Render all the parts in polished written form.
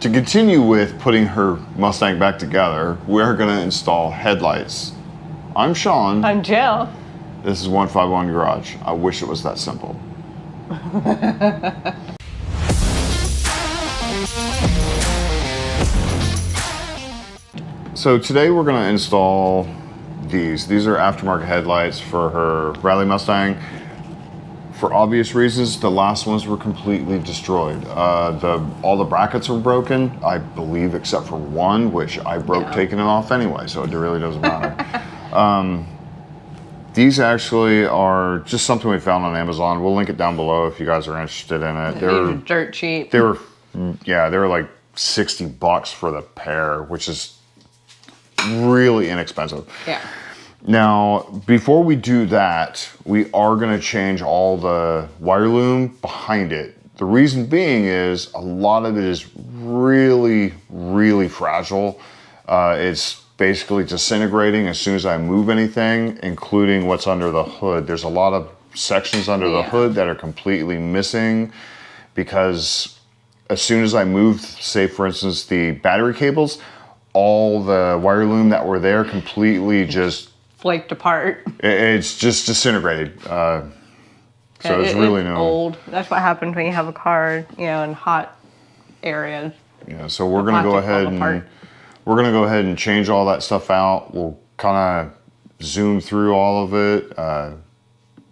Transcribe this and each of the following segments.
To continue with putting her Mustang back together, we're going to install headlights. I'm Sean. I'm Jill. This is 151 Garage. I wish it was that simple. So today we're going to install these. These are aftermarket headlights for her Rally Mustang. For obvious reasons, the last ones were completely destroyed. All the brackets were broken, I believe, except for one, which I broke taking it off anyway, so it really doesn't matter. These actually are just something we found on Amazon. We'll link it down below if you guys are interested in it. They're dirt cheap. They were like $60 for the pair, which is really inexpensive. Yeah. Now, before we do that, we are going to change all the wire loom behind it. The reason being is a lot of it is really, really fragile. It's basically disintegrating as soon as I move anything, including what's under the hood. There's a lot of sections under the hood that are completely missing because as soon as I move, say for instance, the battery cables, all the wire loom that were there completely just flaked apart. It's just disintegrated. So it's really no old. That's what happens when you have a car, in hot areas. Yeah. So we're gonna go ahead and change all that stuff out. We'll kind of zoom through all of it.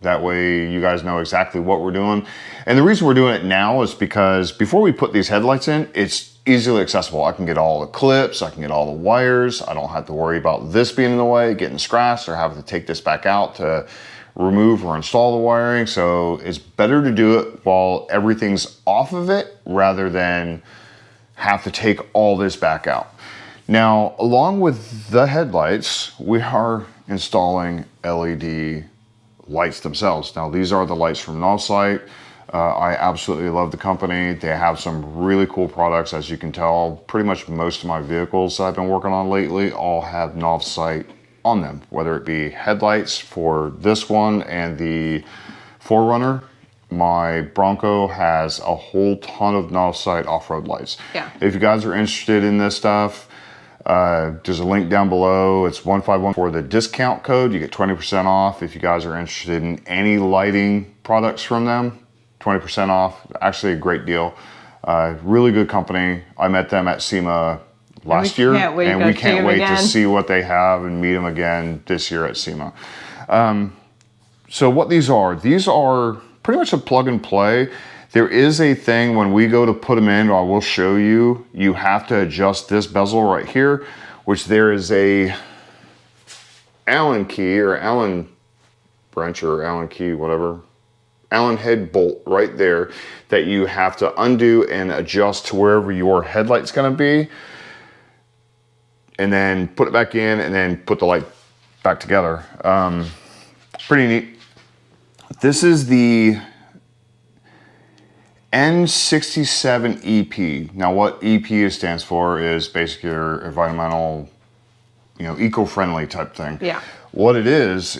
That way you guys know exactly what we're doing. And the reason we're doing it now is because before we put these headlights in, it's easily accessible. I can get all the clips, I can get all the wires. I don't have to worry about this being in the way, getting scratched, or having to take this back out to remove or install the wiring. So it's better to do it while everything's off of it rather than have to take all this back out. Now, along with the headlights, we are installing LED lights themselves. Now, these are the lights from NovSight. I absolutely love the company. They have some really cool products. As you can tell, pretty much most of my vehicles that I've been working on lately all have NovSight on them, whether it be headlights for this one and the 4Runner. My Bronco has a whole ton of NovSight off-road lights. Yeah. If you guys are interested in this stuff, there's a link down below. It's 151 for the discount code. You get 20% off. If you guys are interested in any lighting products from them, 20% off. Actually a great deal. Really good company. I met them at SEMA last year, and we can't wait to see what they have and meet them again this year at SEMA. So what these are pretty much a plug and play. There is a thing when we go to put them in, I will show you, you have to adjust this bezel right here, which there is a Allen key or Allen wrench or Allen key, whatever, Allen head bolt right there that you have to undo and adjust to wherever your headlight's gonna be, and then put it back in and then put the light back together. Pretty neat. This is the N67 EP. Now what EP stands for is basically your environmental, eco-friendly type thing. Yeah. What it is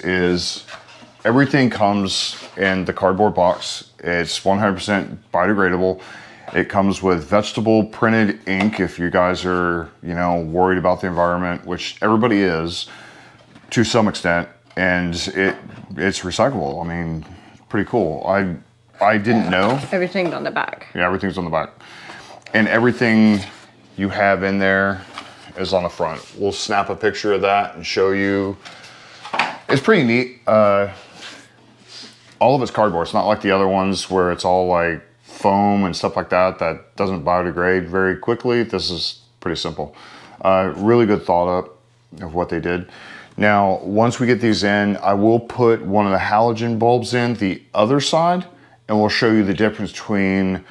everything comes in the cardboard box. It's 100% biodegradable. It comes with vegetable printed ink if you guys are, worried about the environment, which everybody is to some extent, and it's recyclable. I mean, pretty cool. I didn't know. Everything's on the back. Yeah, everything's on the back. And everything you have in there is on the front. We'll snap a picture of that and show you. It's pretty neat. All of it's cardboard. It's not like the other ones where it's all like foam and stuff like that doesn't biodegrade very quickly. This is pretty simple. Really good thought up of what they did. Now, once we get these in, I will put one of the halogen bulbs in the other side, and we'll show you the difference between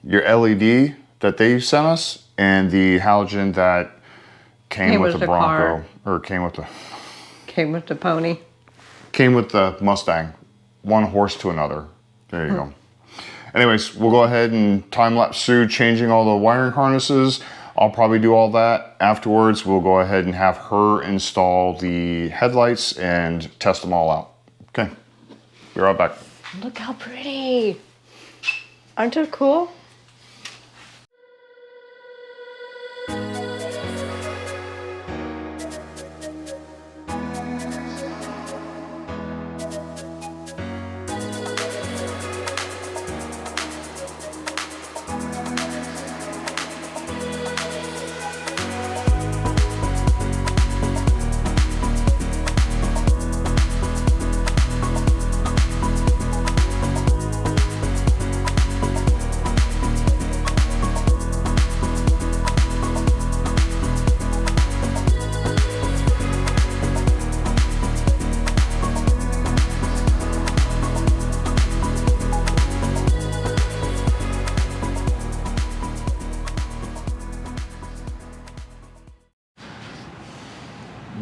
your LED that they sent us and the halogen that came with the Bronco, or came with the pony. Came with the Mustang. One horse to another. There you go. Anyways, we'll go ahead and time-lapse through changing all the wiring harnesses. I'll probably do all that. Afterwards, we'll go ahead and have her install the headlights and test them all out. Okay, be right back. Look how pretty. Aren't they cool?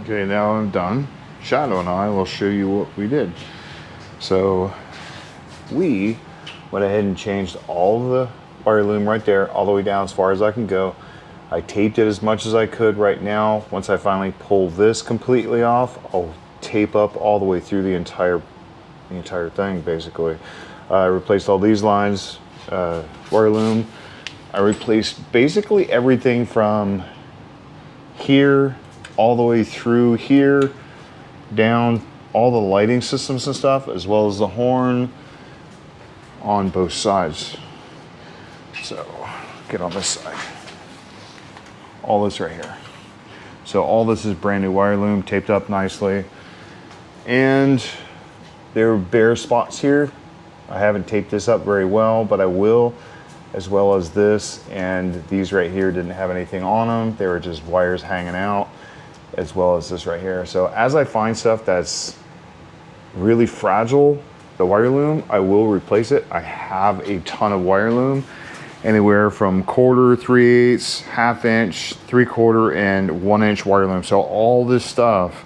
Okay, now I'm done. Shadow and I will show you what we did. So we went ahead and changed all the wire loom right there, all the way down as far as I can go. I taped it as much as I could right now. Once I finally pull this completely off, I'll tape up all the way through the entire thing, basically. I replaced all these lines, wire loom. I replaced basically everything from here all the way through here, down all the lighting systems and stuff, as well as the horn on both sides. So get on this side. All this right here. So all this is brand new wire loom, taped up nicely. And there are bare spots here. I haven't taped this up very well, but I will, as well as this. And these right here didn't have anything on them. They were just wires hanging out, as well as this right here. So as I find stuff that's really fragile, the wire loom, I will replace it. I have a ton of wire loom, anywhere from 1/4, 3/8, 1/2 inch, 3/4, and 1 inch wire loom. So all this stuff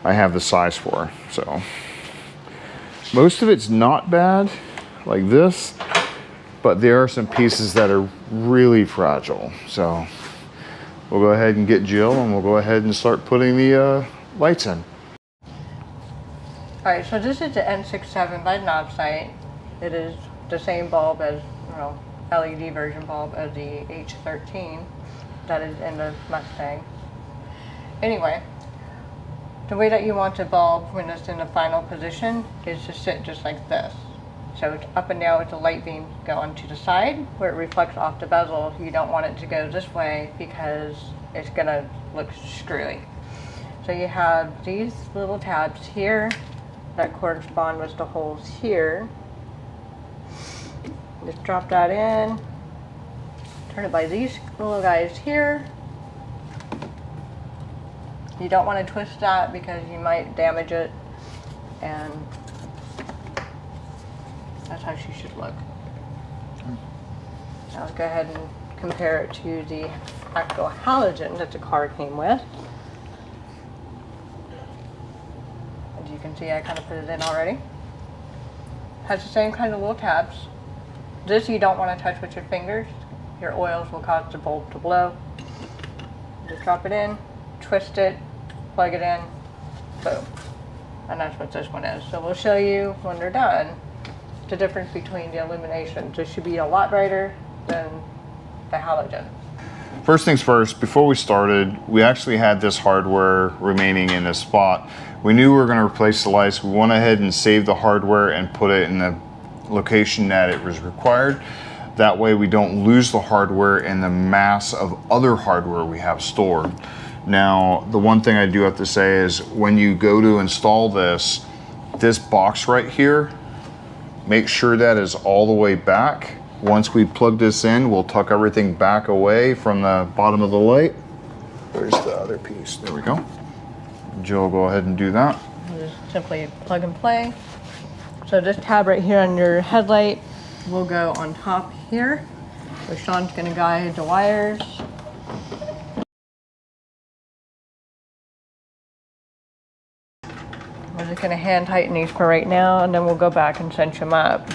I have the size for. So most of it's not bad like this, but there are some pieces that are really fragile. So we'll go ahead and get Jill and we'll go ahead and start putting the lights in. Alright, so this is the N67 by NovSight. It is the same bulb as, LED version bulb as the H13 that is in the Mustang. Anyway, the way that you want the bulb when it's in the final position is to sit just like this. So it's up and down with the light beam going to the side where it reflects off the bezel. You don't want it to go this way because it's gonna look screwy. So you have these little tabs here that correspond with the holes here. Just drop that in, turn it by these little guys here. You don't want to twist that because you might damage it, and that's how she should look. Now let's go ahead and compare it to the actual halogen that the car came with. As you can see, I kind of put it in already. Has the same kind of little tabs. This you don't want to touch with your fingers. Your oils will cause the bulb to blow. Just drop it in, twist it, plug it in, boom. And that's what this one is. So we'll show you when they're done the difference between the illumination. This should be a lot brighter than the halogen. First things first, before we started, we actually had this hardware remaining in this spot. We knew we were going to replace the lights. We went ahead and saved the hardware and put it in the location that it was required. That way we don't lose the hardware in the mass of other hardware we have stored. Now, the one thing I do have to say is when you go to install this box right here, make sure that is all the way back. Once we plug this in, we'll tuck everything back away from the bottom of the light. Where's the other piece? There we go. Jill, go ahead and do that. Just simply plug and play. So this tab right here on your headlight will go on top here. So Sean's gonna guide the wires. We're just gonna hand tighten these for right now, and then we'll go back and cinch them up.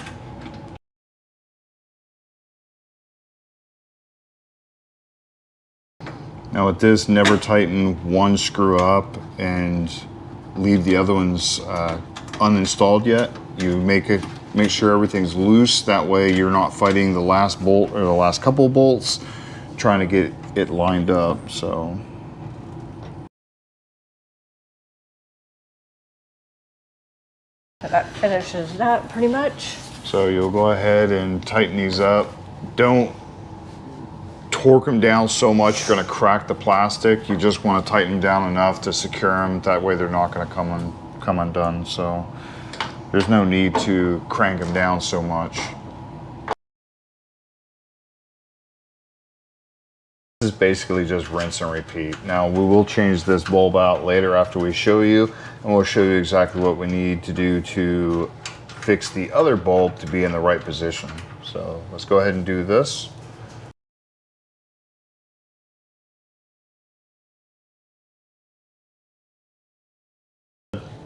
Now with this, never tighten one screw up and leave the other ones uninstalled yet. You make sure everything's loose. That way you're not fighting the last bolt or the last couple of bolts, trying to get it lined up. So. That finishes that pretty much. So you'll go ahead and tighten these up. Don't torque them down so much you're going to crack the plastic. You just want to tighten them down enough to secure them. That way they're not going to come undone. So there's no need to crank them down so much. This is basically just rinse and repeat. Now we will change this bulb out later after we show you, and we'll show you exactly what we need to do to fix the other bulb to be in the right position. So let's go ahead and do this.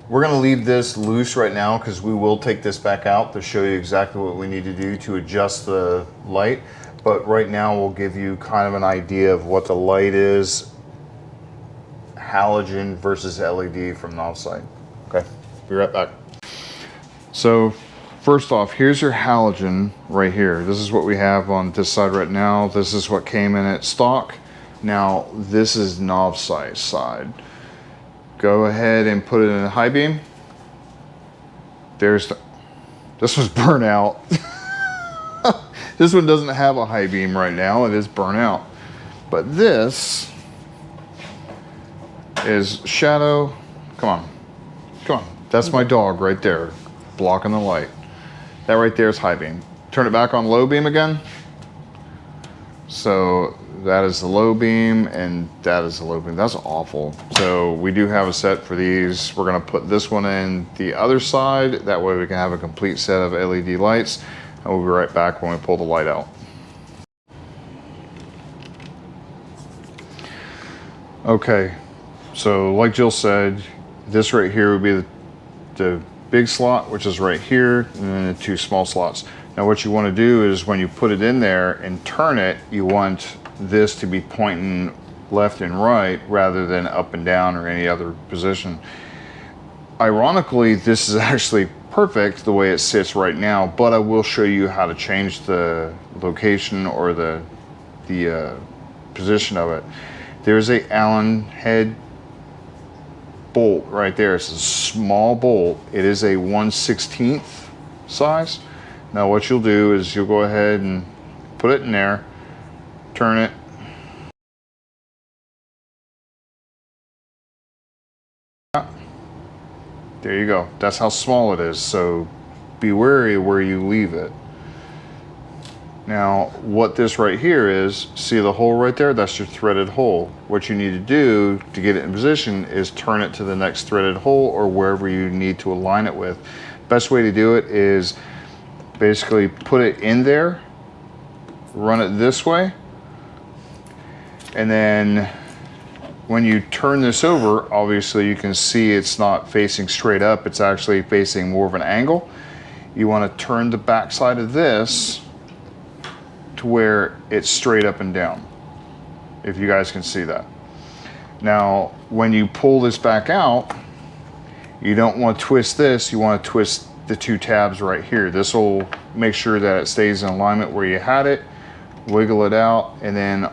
We're gonna leave this loose right now because we will take this back out to show you exactly what we need to do to adjust the light. But right now we'll give you kind of an idea of what the light is, halogen versus LED from NovSight. Okay, be right back. So first off, here's your halogen right here. This is what we have on this side right now. This is what came in at stock. Now this is NovSight side. Go ahead and put it in a high beam. This was burnt out. This one doesn't have a high beam right now. It is burnt out. But this is shadow. Come on. Come on. That's my dog right there, blocking the light. That right there is high beam. Turn it back on low beam again. So that is the low beam and that is the low beam. That's awful. So we do have a set for these. We're gonna put this one in the other side. That way we can have a complete set of LED lights. And we'll be right back when we pull the light out. Okay, so like Jill said, this right here would be the big slot, which is right here, and then the 2 small slots. Now what you want to do is when you put it in there and turn it, you want this to be pointing left and right rather than up and down or any other position. Ironically, this is actually perfect the way it sits right now, but I will show you how to change the location or the position of it. There's a Allen head bolt right there. It's a small bolt. It is a 1/16 size. Now what you'll do is you'll go ahead and put it in there, turn it. There you go. That's how small it is. So be wary where you leave it. Now what this right here is, see the hole right there? That's your threaded hole. What you need to do to get it in position is turn it to the next threaded hole or wherever you need to align it with. Best way to do it is basically put it in there, run it this way, and then when you turn this over, obviously you can see it's not facing straight up, it's actually facing more of an angle. You want to turn the back side of this to where it's straight up and down, if you guys can see that. Now when you pull this back out, you don't want to twist this, you want to twist the 2 tabs right here. This will make sure that it stays in alignment where you had it. Wiggle it out, and then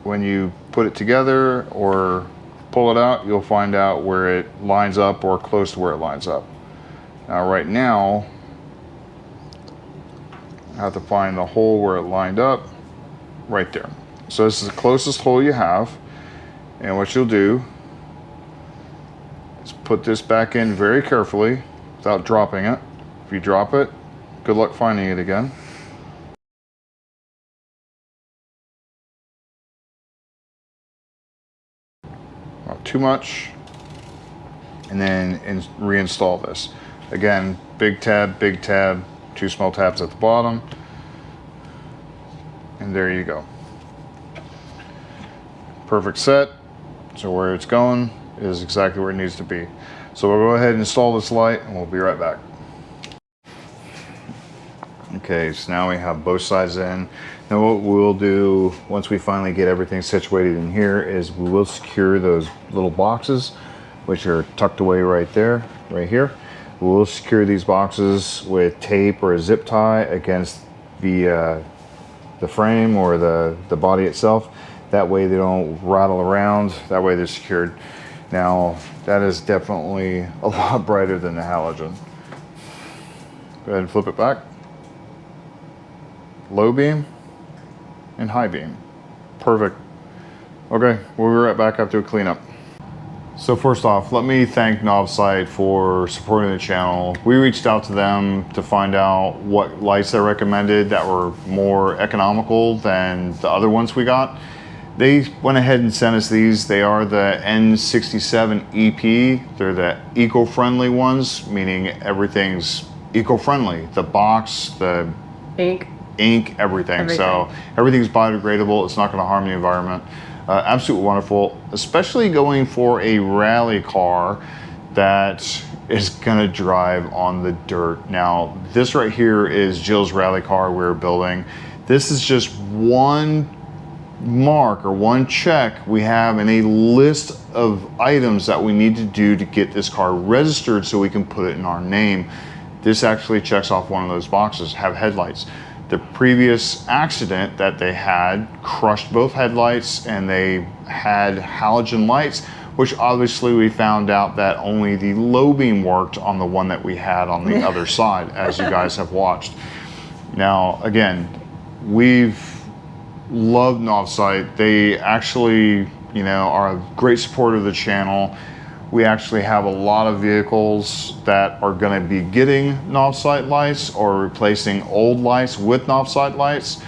when you put it together or pull it out, you'll find out where it lines up or close to where it lines up. Now right now, I have to find the hole where it lined up right there. So this is the closest hole you have, and what you'll do is put this back in very carefully without dropping it. If you drop it, good luck finding it again. Not too much. And then reinstall this. Again, big tab, 2 small tabs at the bottom. And there you go. Perfect set. So where it's going is exactly where it needs to be. So we'll go ahead and install this light and we'll be right back. Okay, so now we have both sides in. Now what we'll do once we finally get everything situated in here is we will secure those little boxes, which are tucked away right there, right here. We'll secure these boxes with tape or a zip tie against the frame or the body itself. That way they don't rattle around, that way they're secured. Now, that is definitely a lot brighter than the halogen. Go ahead and flip it back. Low beam and high beam. Perfect. Okay, we'll be right back after a cleanup. So first off, let me thank NovSight for supporting the channel. We reached out to them to find out what lights they recommended that were more economical than the other ones we got. They went ahead and sent us these. They are the N67 EP. They're the eco-friendly ones, meaning everything's eco-friendly. The box, the ink, everything. So everything's biodegradable. It's not going to harm the environment. Absolutely wonderful, especially going for a rally car. that is gonna drive on the dirt. Now, this right here is Jill's rally car we're building. This is just one mark or one check we have in a list of items that we need to do to get this car registered so we can put it in our name. This actually checks off one of those boxes, have headlights. The previous accident that they had crushed both headlights, and they had halogen lights, which obviously we found out that only the low beam worked on the one that we had on the other side, as you guys have watched. Now, again, we've loved NovSight. They actually, you know, are a great supporter of the channel. We actually have a lot of vehicles that are going to be getting NovSight lights or replacing old lights with NovSight lights.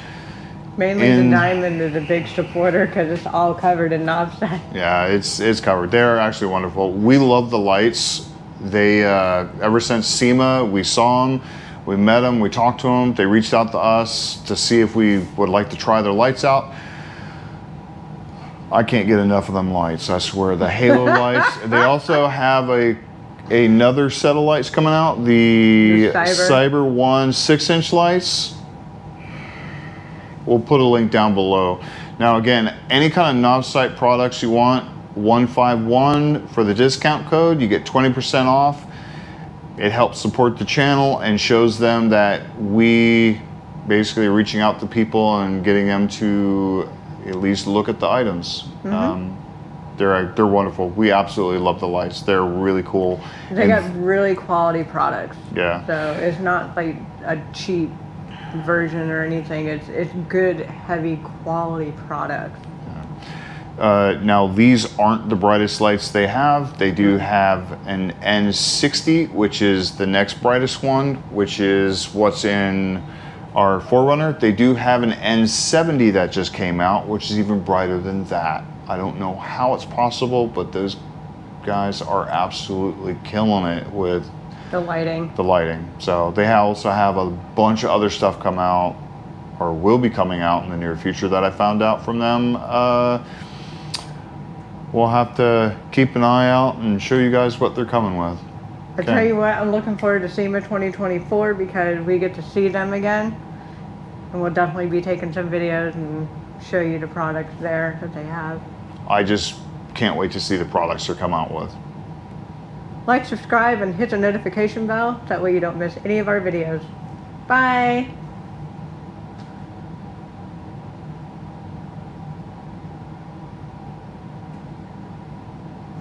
Mainly the Diamond is a big supporter because it's all covered in NovSight. Yeah, it's covered. They're actually wonderful. We love the lights. They ever since SEMA, we saw them, we met them, we talked to them. They reached out to us to see if we would like to try their lights out. I can't get enough of them lights. I swear, the halo lights. They also have another set of lights coming out. The Cyber 1 6-inch lights. We'll put a link down below. Now again, any kind of NovSight products you want, 151 for the discount code, you get 20% off. It helps support the channel and shows them that we basically are reaching out to people and getting them to at least look at the items. They're wonderful. We absolutely love the lights. They're really cool. They got really quality products. Yeah. So it's not like a cheap version or anything. It's good, heavy quality products. Now these aren't the brightest lights they have. They do have an N60, which is the next brightest one, which is what's in our 4Runner. They do have an N70 that just came out, which is even brighter than that. I don't know how it's possible, but those guys are absolutely killing it with the lighting. So they also have a bunch of other stuff come out, or will be coming out in the near future that I found out from them. We'll have to keep an eye out and show you guys what they're coming with. I tell you what, I'm looking forward to SEMA 2024 because we get to see them again. And we'll definitely be taking some videos and show you the products there that they have. I just can't wait to see the products they're coming out with. Like, subscribe, and hit the notification bell. That way you don't miss any of our videos. Bye!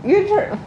You turn.